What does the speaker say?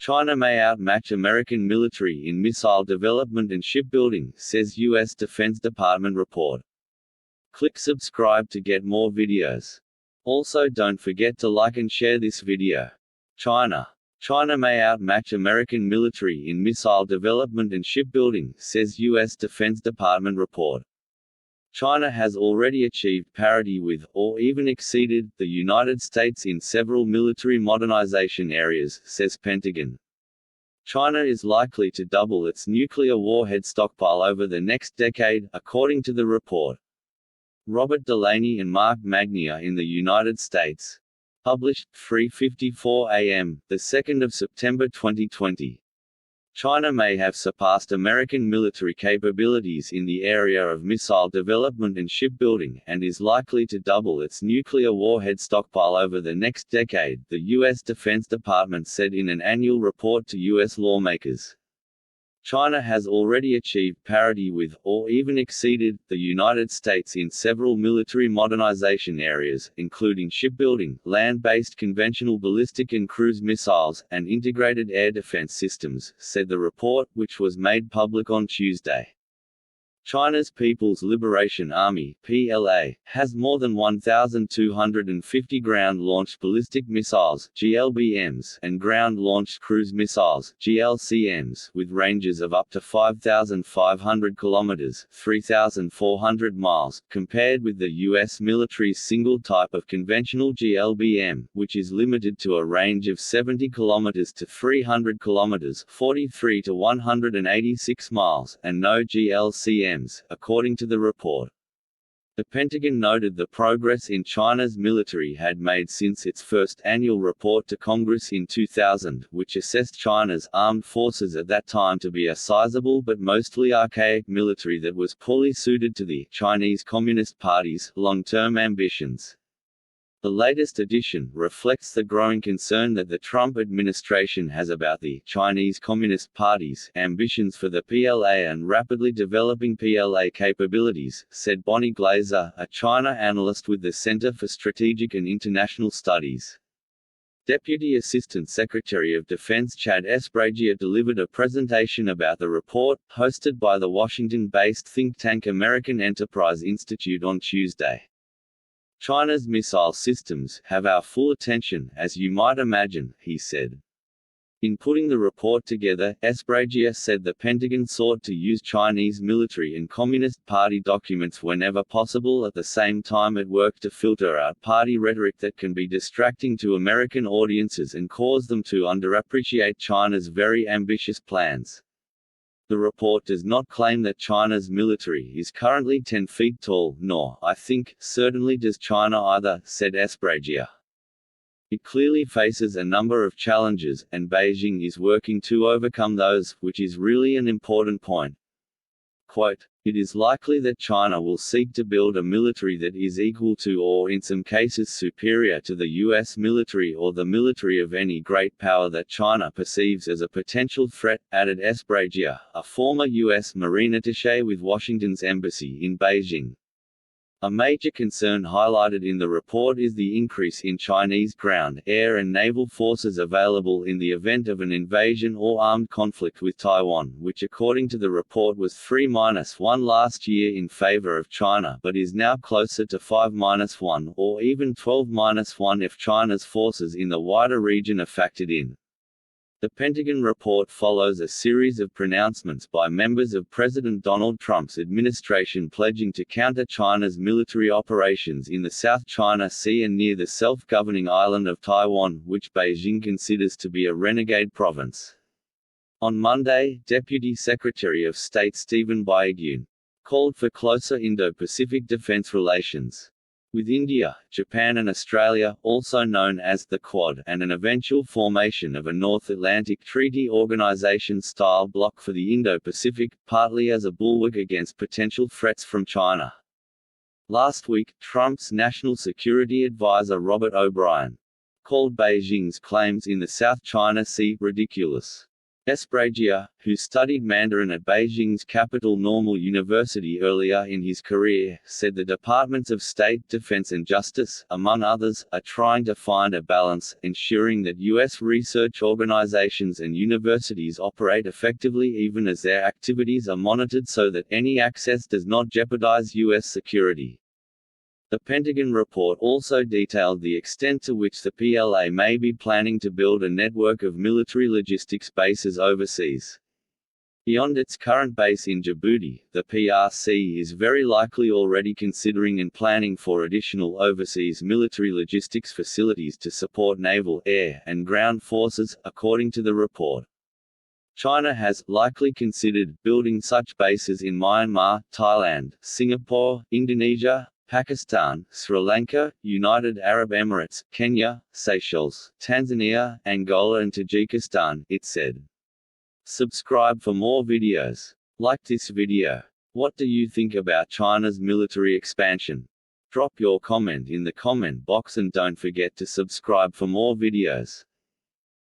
China may outmatch American military in missile development and shipbuilding, says U.S. Defense Department report. Click subscribe to get more videos. Also don't forget to like and share this video. China may outmatch American military in missile development and shipbuilding, says U.S. Defense Department report. China has already achieved parity with, or even exceeded, the United States in several military modernization areas, says Pentagon. China is likely to double its nuclear warhead stockpile over the next decade, according to the report. Robert Delaney and Mark Magnier in the United States. Published, 3:54 a.m., 2 September 2020. China may have surpassed American military capabilities in the area of missile development and shipbuilding, and is likely to double its nuclear warhead stockpile over the next decade, the U.S. Defense Department said in an annual report to U.S. lawmakers. China has already achieved parity with, or even exceeded, the United States in several military modernization areas, including shipbuilding, land-based conventional ballistic and cruise missiles, and integrated air defense systems, said the report, which was made public on Tuesday. China's People's Liberation Army (PLA) has more than 1,250 ground-launched ballistic missiles (GLBMs) and ground-launched cruise missiles (GLCMs) with ranges of up to 5,500 kilometers (3,400 miles), compared with the U.S. military's single type of conventional GLBM, which is limited to a range of 70 kilometers to 300 kilometers (43 to 186 miles), and no GLCM. According to the report. The Pentagon noted the progress in China's military had made since its first annual report to Congress in 2000, which assessed China's armed forces at that time to be a sizable but mostly archaic military that was poorly suited to the Chinese Communist Party's long-term ambitions. The latest edition reflects the growing concern that the Trump administration has about the Chinese Communist Party's ambitions for the PLA and rapidly developing PLA capabilities, said Bonnie Glaser, a China analyst with the Center for Strategic and International Studies. Deputy Assistant Secretary of Defense Chad Esbragia delivered a presentation about the report, hosted by the Washington-based think tank American Enterprise Institute on Tuesday. China's missile systems have our full attention, as you might imagine, he said. In putting the report together, Esbragia said the Pentagon sought to use Chinese military and Communist Party documents whenever possible. At the same time, it worked to filter out party rhetoric that can be distracting to American audiences and cause them to underappreciate China's very ambitious plans. The report does not claim that China's military is currently 10 feet tall, nor, I think, certainly does China either, said Esbragia. It clearly faces a number of challenges, and Beijing is working to overcome those, which is really an important point. Quote, "It is likely that China will seek to build a military that is equal to or in some cases superior to the U.S. military or the military of any great power that China perceives as a potential threat," added Esbragia, a former U.S. Marine attaché with Washington's embassy in Beijing. A major concern highlighted in the report is the increase in Chinese ground, air and naval forces available in the event of an invasion or armed conflict with Taiwan, which according to the report was 3-1 last year in favor of China but is now closer to 5-1 or even 12-1 if China's forces in the wider region are factored in. The Pentagon report follows a series of pronouncements by members of President Donald Trump's administration pledging to counter China's military operations in the South China Sea and near the self-governing island of Taiwan, which Beijing considers to be a renegade province. On Monday, Deputy Secretary of State Stephen Biegun called for closer Indo-Pacific defense relations with India, Japan and Australia, also known as the Quad, and an eventual formation of a North Atlantic Treaty Organization-style bloc for the Indo-Pacific, partly as a bulwark against potential threats from China. Last week, Trump's National Security Advisor Robert O'Brien called Beijing's claims in the South China Sea ridiculous. Espragia, who studied Mandarin at Beijing's capital Normal University earlier in his career, said the Departments of State, Defense and Justice, among others, are trying to find a balance, ensuring that U.S. research organizations and universities operate effectively even as their activities are monitored so that any access does not jeopardize U.S. security. The Pentagon report also detailed the extent to which the PLA may be planning to build a network of military logistics bases overseas. Beyond its current base in Djibouti, the PRC is very likely already considering and planning for additional overseas military logistics facilities to support naval, air, and ground forces, according to the report. China has, likely considered, building such bases in Myanmar, Thailand, Singapore, Indonesia, Pakistan, Sri Lanka, United Arab Emirates, Kenya, Seychelles, Tanzania, Angola and Tajikistan, it said. Subscribe for more videos. Like this video. What do you think about China's military expansion? Drop your comment in the comment box and don't forget to subscribe for more videos.